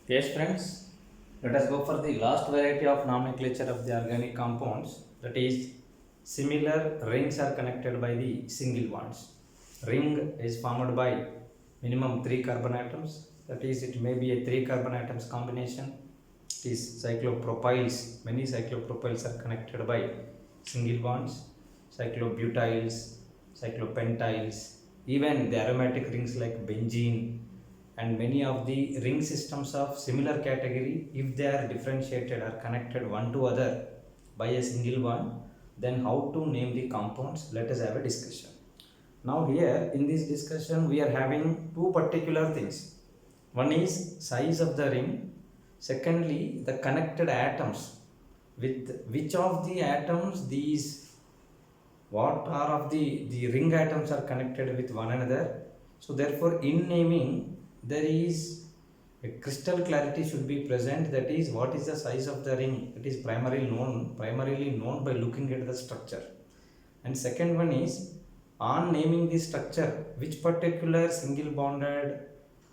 Yes, friends, let us go for the last variety of nomenclature of the organic compounds. That is, similar rings are connected by the single bonds. Ring is formed by minimum 3 carbon atoms. That is, it may be a 3 carbon atoms combination. It is cyclopropyls. Many cyclopropyls are connected by single bonds. Cyclobutyls, cyclopentyls, even the aromatic rings like benzene and many of the ring systems of similar category, if they are differentiated or connected one to other by a single bond, then how to name the compounds, let us have a discussion. Now here in this discussion we are having two particular things. One is size of the ring, secondly the connected atoms, with which of the atoms these, what are of the ring atoms are connected with one another. So therefore in naming there is a crystal clarity should be present, that is what is the size of the ring, it is primarily known by looking at the structure. And second one is, on naming the structure, which particular single bonded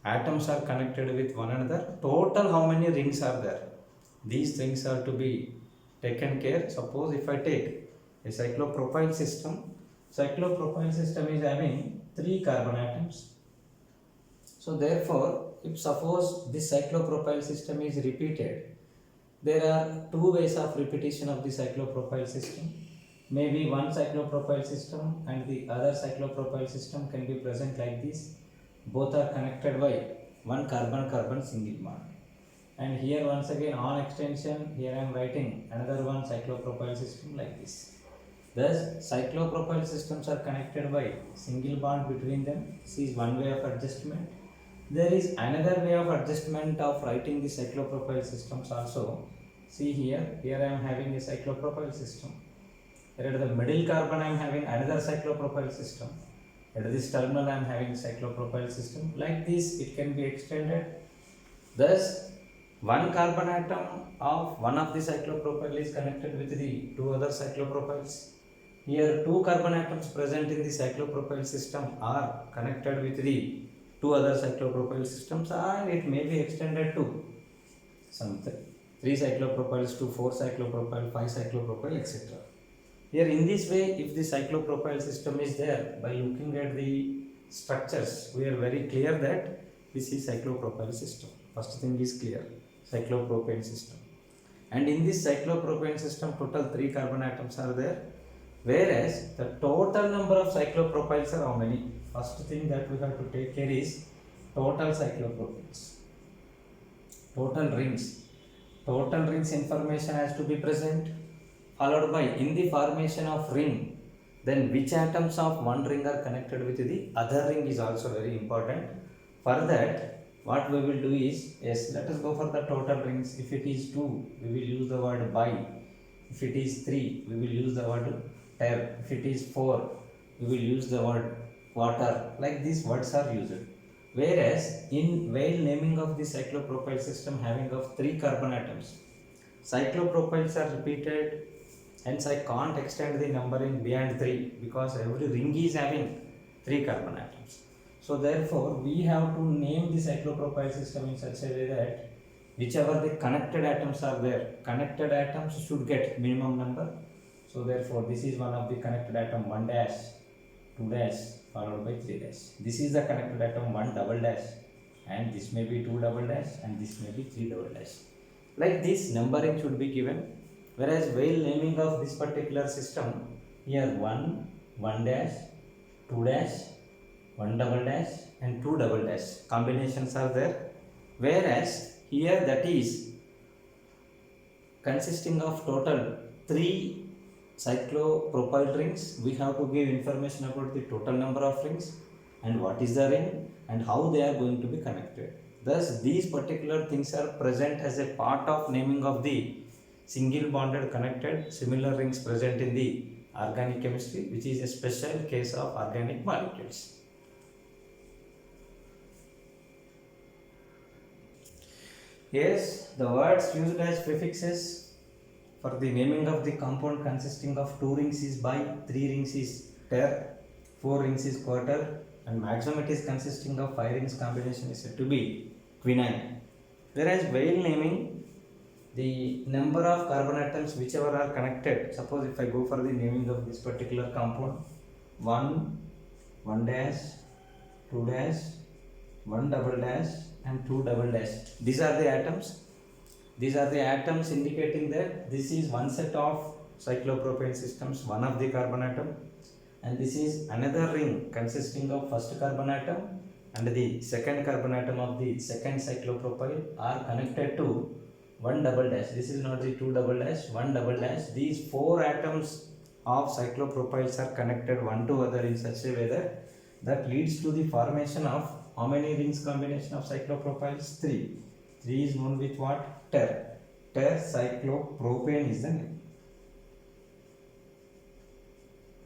atoms are connected with one another, total how many rings are there, these things are to be taken care. Suppose if I take a cyclopropyl system is having 3 carbon atoms. So therefore if suppose this cyclopropyl system is repeated, there are two ways of repetition of the cyclopropyl system. Maybe one cyclopropyl system and the other cyclopropyl system can be present like this. Both are connected by one carbon-carbon single bond. And here once again on extension, here I am writing another one cyclopropyl system like this. Thus cyclopropyl systems are connected by single bond between them. This is one way of adjustment. There is another way of adjustment of writing the cyclopropyl systems also. See here I am having a cyclopropyl system. Here at the middle carbon I am having another cyclopropyl system. At this terminal I am having cyclopropyl system. Like this it can be extended. Thus one carbon atom of one of the cyclopropyl is connected with the two other cyclopropyls. Here two carbon atoms present in the cyclopropyl system are connected with the two other cyclopropyl systems, and it may be extended to some 3 cyclopropyls to 4 cyclopropyl, 5 cyclopropyl, etc. Here in this way, if the cyclopropyl system is there, by looking at the structures, we are very clear that this is cyclopropyl system. First thing is clear, cyclopropane system. And in this cyclopropane system, total 3 carbon atoms are there. Whereas the total number of cyclopropyls are how many? First thing that we have to take care is total cyclopropyls, total rings. Total rings information has to be present, followed by in the formation of ring, then which atoms of one ring are connected with the other ring is also very important. For that, what we will do is, yes, let us go for the total rings. If it is 2, we will use the word bi. If it is 3, we will use the word ter. If it is 4, we will use the word water. Like these words are used. Whereas in while naming of the cyclopropyl system having of 3 carbon atoms, cyclopropyls are repeated, hence I can't extend the numbering beyond 3 because every ring is having 3 carbon atoms. So therefore we have to name the cyclopropyl system in such a way that whichever the connected atoms are there, connected atoms should get minimum number. So therefore this is one of the connected atom, 1 dash, 2 dash, followed by 3 dash. This is the connected atom 1 double dash, and this may be 2 double dash, and this may be 3 double dash. Like this numbering should be given. Whereas while naming of this particular system, here 1 dash, 2 dash, 1 double dash and 2 double dash combinations are there. Whereas here that is consisting of total 3 cyclopropyl rings, we have to give information about the total number of rings and what is the ring and how they are going to be connected. Thus these particular things are present as a part of naming of the single bonded connected similar rings present in the organic chemistry, which is a special case of organic molecules. Yes, the words used as prefixes for the naming of the compound consisting of 2 rings is bi, 3 rings is ter, 4 rings is quarter, and maximum it is consisting of 5 rings combination is said to be quinine. Whereas while naming, the number of carbon atoms whichever are connected, suppose if I go for the naming of this particular compound, 1 1 dash 2 dash 1 double dash and 2 double dash, these are the atoms. These are the atoms indicating that this is one set of cyclopropane systems, one of the carbon atom, and this is another ring consisting of first carbon atom and the second carbon atom of the second cyclopropyl are connected to one double dash. This is not the two double dash, one double dash. These four atoms of cyclopropyls are connected one to other in such a way that leads to the formation of how many rings combination of cyclopropyls? 3. 3 is known with what? Ter. Ter cyclopropane is the name.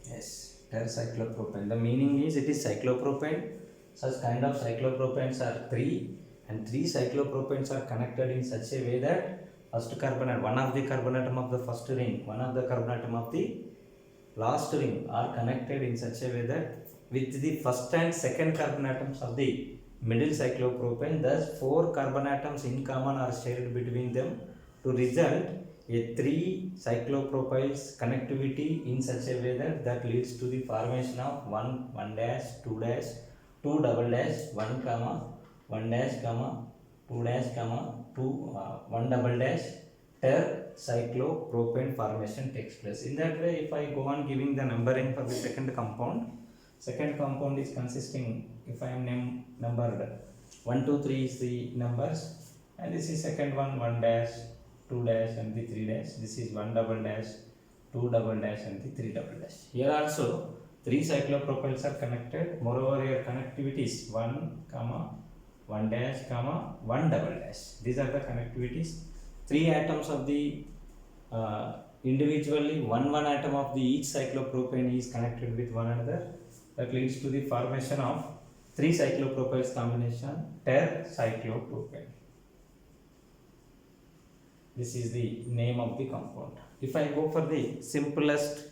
Yes, ter cyclopropane. The meaning is it is cyclopropane. Such kind of cyclopropanes are 3, and 3 cyclopropanes are connected in such a way that first carbon atom, one of the carbon atom of the first ring, one of the carbon atom of the last ring are connected in such a way that with the first and second carbon atoms of the middle cyclopropane, thus 4 carbon atoms in common are shared between them to result a 3 cyclopropyls connectivity in such a way that leads to the formation of 1 dash 2 dash 2 double dash 1 comma 1 dash comma 2 dash comma 2 1 double dash ter cyclopropane formation takes place. In that way, if I go on giving the numbering for the second compound is consisting, if I am numbered 1 2 3 is the numbers, and this is second one 1 dash 2 dash and the 3 dash. This is 1 double dash 2 double dash and the 3 double dash. Here also 3 cyclopropyls are connected. Moreover, here connectivity is 1 comma 1 dash comma 1 double dash. These are the connectivities. 3 atoms of the individually one atom of the each cyclopropane is connected with one another. That leads to the formation of 3 cyclopropyls combination ter cyclopropane. This is the name of the compound. If I go for the simplest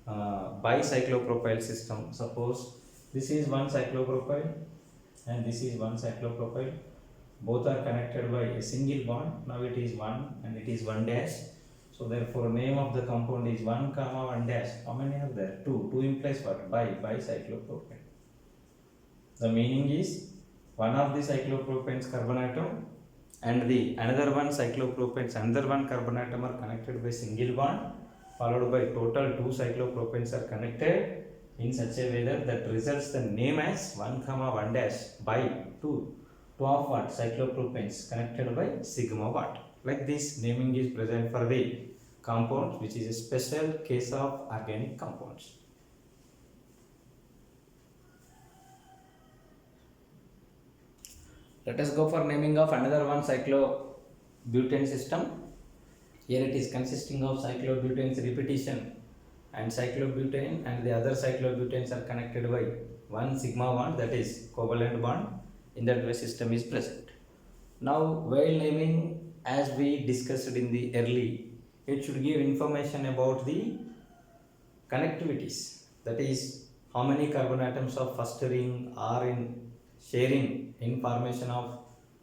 bicyclopropyl system, suppose this is one cyclopropyl and this is one cyclopropyl, both are connected by a single bond. Now it is 1 and it is 1 dash, so therefore name of the compound is 1 comma 1 dash. How many are there? 2 implies what? Bicyclopropane. The meaning is one of the cyclopropane's carbon atom and the another one cyclopropane's another one carbon atom are connected by single bond, followed by total 2 cyclopropanes are connected in such a way that results the name as 1 comma 1 dash by 2 of what? Cyclopropanes connected by sigma watt. Like this naming is present for the compounds, which is a special case of organic compounds. Let us go for naming of another one cyclobutane system. Here it is consisting of cyclobutane's repetition and cyclobutane, and the other cyclobutanes are connected by one sigma bond, that is covalent bond. In that way system is present. Now while naming, as we discussed in the early, it should give information about the connectivities, that is how many carbon atoms of first ring are in sharing in formation of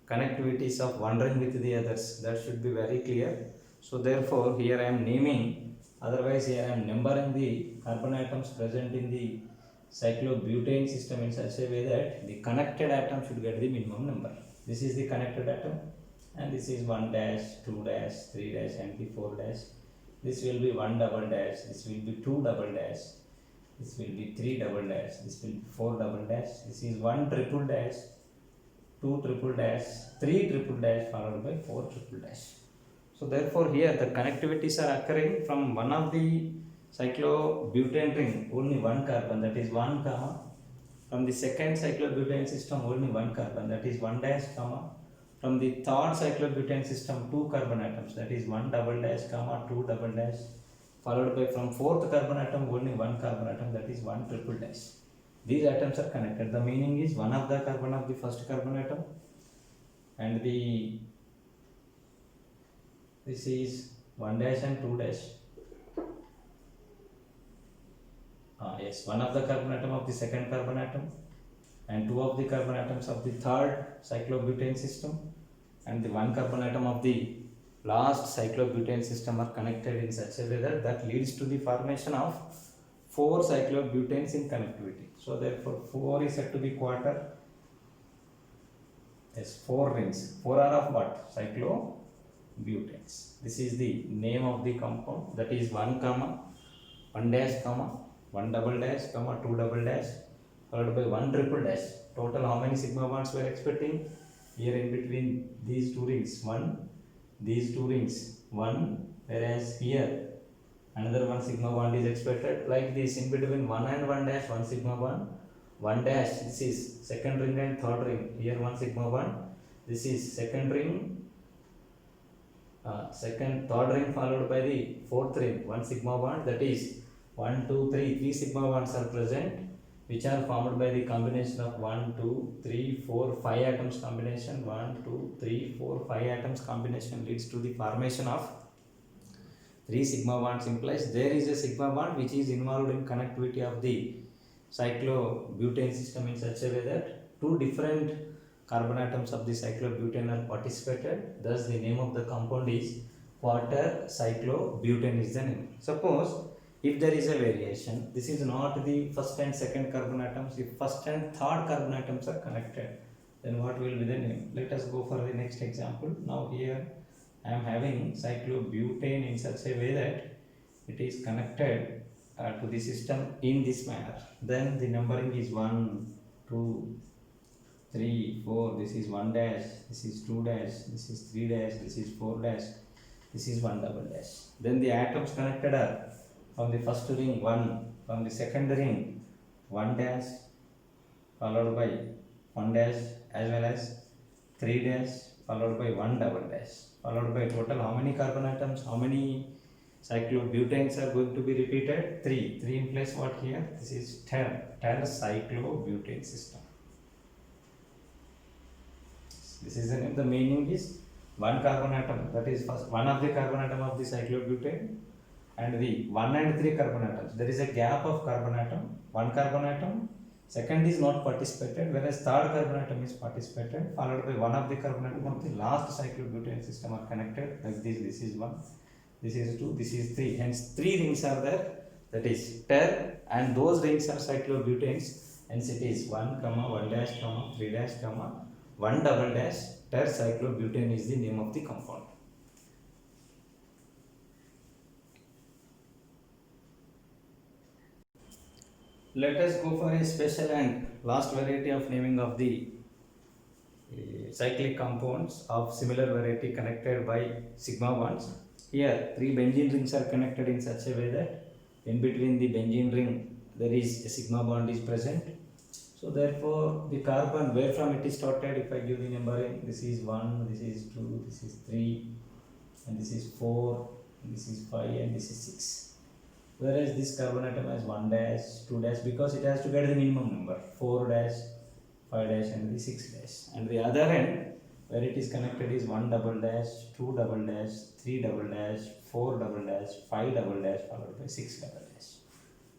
connectivities of one ring with the others. That should be very clear. So therefore here I am naming, otherwise here I am numbering the carbon atoms present in the cyclobutane system in such a way that the connected atom should get the minimum number. This is the connected atom and this is 1 dash 2 dash 3 dash and the 4 dash. This will be 1 double dash, this will be 2 double dash, this will be 3 double dash, this will be 4 double dash, this is 1 triple dash, 2 triple dash, 3 triple dash, followed by 4 triple dash. So therefore here the connectivities are occurring from one of the cyclobutane ring only one carbon, that is 1 comma, from the second cyclobutane system only one carbon, that is 1 dash comma, from the third cyclobutane system 2 carbon atoms, that is 1 double dash comma 2 double dash, followed by from fourth carbon atom only one carbon atom, that is 1 triple dash. These atoms are connected. The meaning is one of the carbon of the first carbon atom and this is 1 dash and 2 dash. Yes, one of the carbon atom of the second carbon atom and 2 of the carbon atoms of the third cyclobutane system and the one carbon atom of the last cyclobutane system are connected in such a way that leads to the formation of 4 cyclobutanes in connectivity. So therefore 4 is said to be quarter. Yes, 4 rings. 4 are of what? Cyclobutanes. This is the name of the compound, that is 1 comma 1 dash comma 1 double dash comma 2 double dash followed by 1 triple dash. Total how many sigma bonds we are expecting? Here in between these two rings 1, these two rings 1, whereas here another 1 sigma bond is expected. Like this, in between 1 and 1 dash 1 sigma bond, 1 dash, this is second ring and third ring, here 1 sigma bond, this is second ring, third ring followed by the fourth ring, 1 sigma bond, that is 1, 2, 3 sigma bonds are present, which are formed by the combination of 1, 2, 3, 4, 5 atoms combination. 1, 2, 3, 4, 5 atoms combination leads to the formation of 3 sigma bonds, implies there is a sigma bond which is involved in connectivity of the cyclobutane system in such a way that 2 different carbon atoms of the cyclobutane are participated. Thus the name of the compound is quarter cyclobutane is the name. Suppose if there is a variation, this is not the first and second carbon atoms. If first and third carbon atoms are connected, then what will be the name? Let us go for the next example. Now here I am having cyclobutane in such a way that it is connected to the system in this manner. Then the numbering is 1, 2, 3, 4. This is 1 dash, this is 2 dash, this is 3 dash, this is 4 dash, this is 1 double dash. Then the atoms connected are from the first ring 1, from the second ring 1 dash followed by 1 dash as well as 3 dash followed by 1 double dash followed by total how many carbon atoms, how many cyclobutanes are going to be repeated? 3. 3 implies what here? This is 10 cyclobutane system. This is the name. The meaning is 1 carbon atom, that is first one of the carbon atom of the cyclobutane, and the 1 and 3 carbon atoms. There is a gap of carbon atom. 1 carbon atom, second is not participated, whereas third carbon atom is participated, followed by 1 of the carbon atom of the last cyclobutane system are connected. Like this, this is 1, this is 2, this is 3. Hence 3 rings are there, that is 10, and those rings are cyclobutanes. Hence it is 1 comma 1 dash comma 3 dash comma 1 double dash. Tercyclobutane is the name of the compound. Let us go for a special and last variety of naming of the cyclic compounds of similar variety connected by sigma bonds. Here 3 benzene rings are connected in such a way that in between the benzene ring there is a sigma bond is present. So therefore the carbon where from it is started, if I give the numbering, this is 1, this is 2, this is 3, and this is 4, and this is 5, and this is 6. Whereas this carbon atom has 1 dash, 2 dash, because it has to get the minimum number, 4 dash, 5 dash, and the 6 dash. And the other end where it is connected is 1 double dash, 2 double dash, 3 double dash, 4 double dash, 5 double dash, followed by 6 double dash.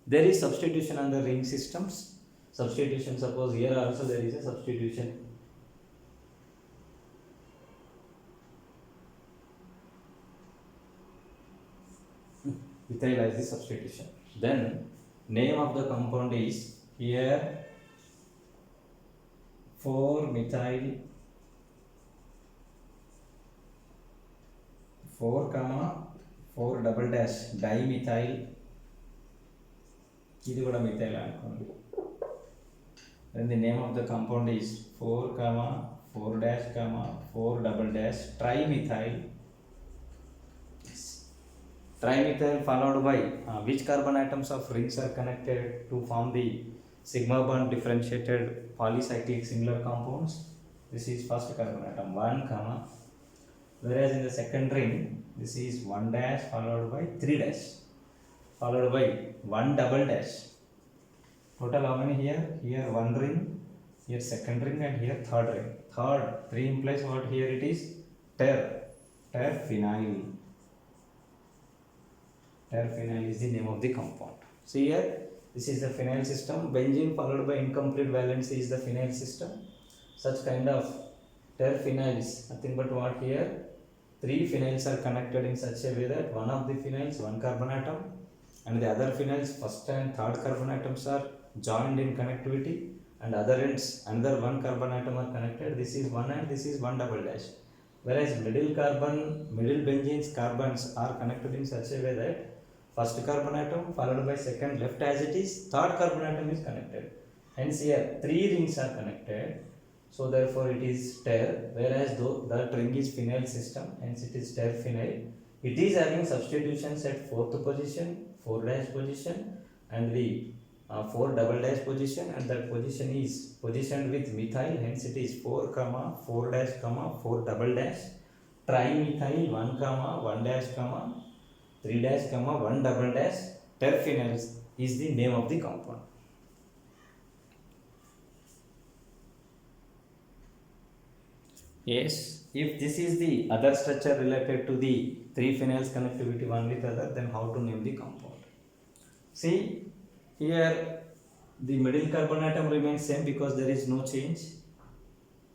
There is substitution on the ring systems. Substitution, suppose here also there is a substitution. Ethyl as the substitution. Then name of the compound is here 4-methyl 4 double dash dimethyl. ఇది కూడా methyl అనుకోండి. Then the name of the compound is 4 dash 4 double dash trimethyl. Trimethyl followed by which carbon atoms of rings are connected to form the sigma bond differentiated polycyclic similar compounds? This is first carbon atom 1 comma, whereas in the second ring this is 1 dash followed by 3 dash followed by 1 double dash. Total how many here? Here 1 ring, here second ring, and here third ring. Third 3 implies what here it is? Terphenyl. Terphenyl is the name of the compound. See here, this is the phenyl system. Benzene followed by incomplete valency is the phenyl system. Such kind of Terphenyl is nothing but what here? Three phenyls are connected in such a way that one of the phenyls, one carbon atom, and the other phenyls, first and third carbon atoms are joined in connectivity, and other ends, another one carbon atom are connected. This is one and this is one double dash. Whereas middle benzene's carbons are connected in such a way that first carbon atom followed by second left as it is, third carbon atom is connected. Hence here three rings are connected. So therefore it is ter, whereas though that ring is phenyl system, hence it is terphenyl. It is having substitutions at fourth position, 4 dash position, and the 4 double dash position, and that position is positioned with methyl, hence it is 4 comma 4 dash comma 4 double dash, trimethyl 1 comma 1 dash comma 3 dash comma 1 double dash. Terphenyl is the name of the compound. Yes, if this is the other structure related to the three phenyls connectivity one with other, then how to name the compound? See, here the middle carbon atom remains same because there is no change.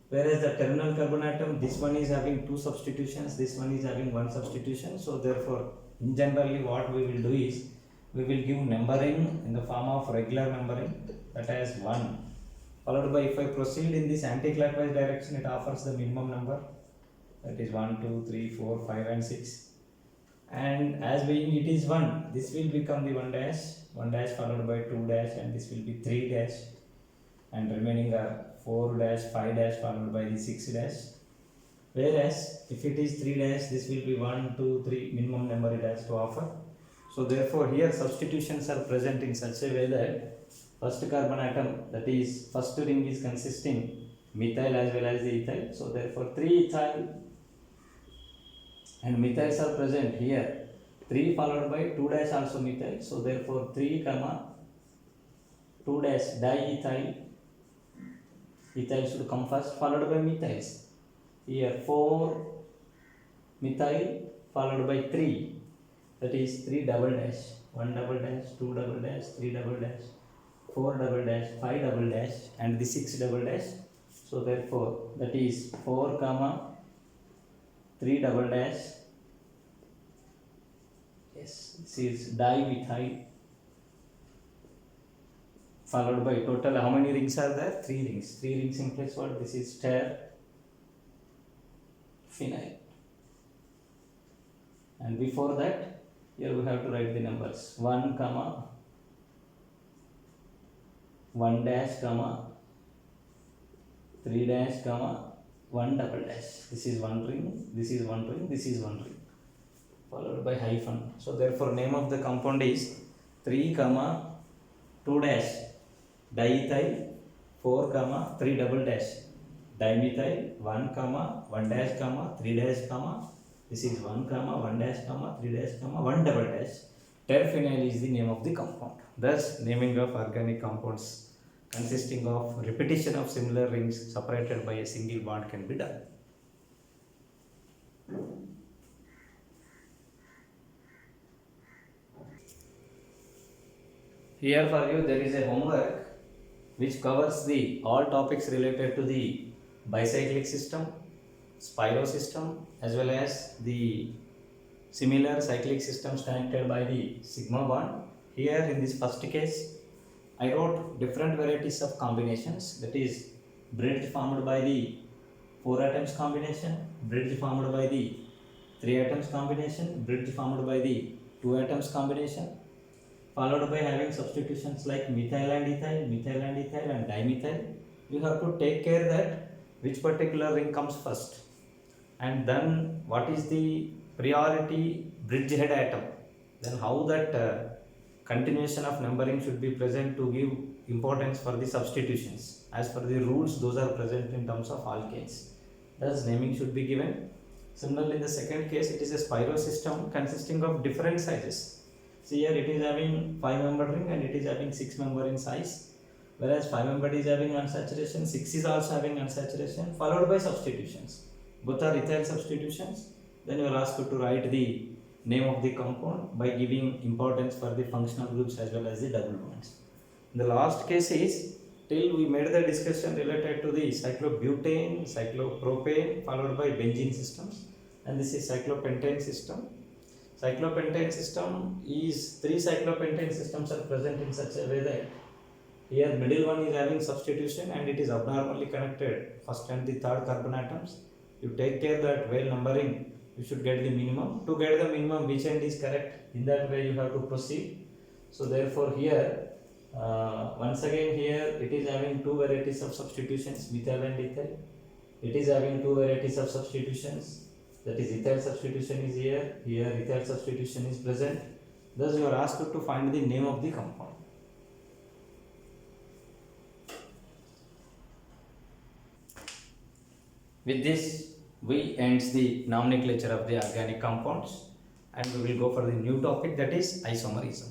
Whereas the terminal carbon atom, this one is having two substitutions, this one is having one substitution. So therefore, in generally what we will do is, we will give numbering in the form of regular numbering, that as 1. Followed by, if I proceed in this anti-clockwise direction, it offers the minimum number, that is 1, 2, 3, 4, 5 and 6. And as being it is 1, this will become the 1 dash followed by 2 dash, and this will be 3 dash, and remaining are 4 dash, 5 dash followed by the 6 dash. Whereas if it is 3 dash, this will be 1, 2, 3 minimum number it has to offer. So therefore here substitutions are present in such a way that first carbon atom, that is first ring is consisting methyl as well as the ethyl. So therefore 3 ethyl and methyls are present here. 3 followed by 2 dash also methyl. So therefore 3 comma 2 dash diethyl. Ethyl should come first followed by methyls. Here 4 methyl followed by 3. That is 3 double dash. 1 double dash, 2 double dash, 3 double dash, 4 double dash, 5 double dash, and the 6 double dash. So therefore that is 4 comma 3 double dash. Yes, this is dimethyl followed by total how many rings are there? 3 rings. 3 rings implies what? This is terphenyl. And before that, here we have to write the numbers 1 comma 1 dash comma 3 dash comma 1 double dash. This is 1 ring, this is 1 ring, this is 1 ring, followed by hyphen. So therefore name of the compound is 3 comma 2 dash diethyl, 4 comma 3 double dash dimethyl, 1 comma 1 dash comma 3 dash comma, this is 1 comma 1 dash comma 3 dash comma 1 double dash. Terphenyl is the name of the compound. Thus naming of organic compounds consisting of repetition of similar rings separated by a single bond can be done. Here for you there is a homework which covers the all topics related to the bicyclic system, spiral system, as well as the similar cyclic systems connected by the sigma bond. Here in this first case, I wrote different varieties of combinations, that is bridge formed by the 4 atoms combination, bridge formed by the 3 atoms combination, bridge formed by the 2 atoms combination, followed by having substitutions like methyl and ethyl and dimethyl. You have to take care that which particular ring comes first, and then what is the priority bridgehead atom, then how that continuation of numbering should be present to give importance for the substitutions. As per the rules, those are present in terms of alkanes. Thus naming should be given. Similarly, in the second case, it is a spiral system consisting of different sizes. See here it is having 5-member ring and it is having 6-member in size. Whereas 5-member is having unsaturation, 6 is also having unsaturation, followed by substitutions. Both are ethyl substitutions. Then you are asked to write the name of the compound by giving importance for the functional groups as well as the double bonds. The last case is till we made the discussion related to the cyclobutane, cyclopropane followed by benzene systems, and this is cyclopentane system. Cyclopentane system is 3 cyclopentane systems are present in such a way that here middle one is having substitution and it is abnormally connected first and the third carbon atoms. You take care that while numbering you should get the minimum. To get the minimum, which end is correct, in that way you have to proceed. So therefore here once again here it is having 2 varieties of substitutions, methyl and ethyl. It is having 2 varieties of substitutions, that is ethyl substitution is here ethyl substitution is present. Thus you are asked to find the name of the compound. With this we ends the nomenclature of the organic compounds, and we will go for the new topic, that is isomerism.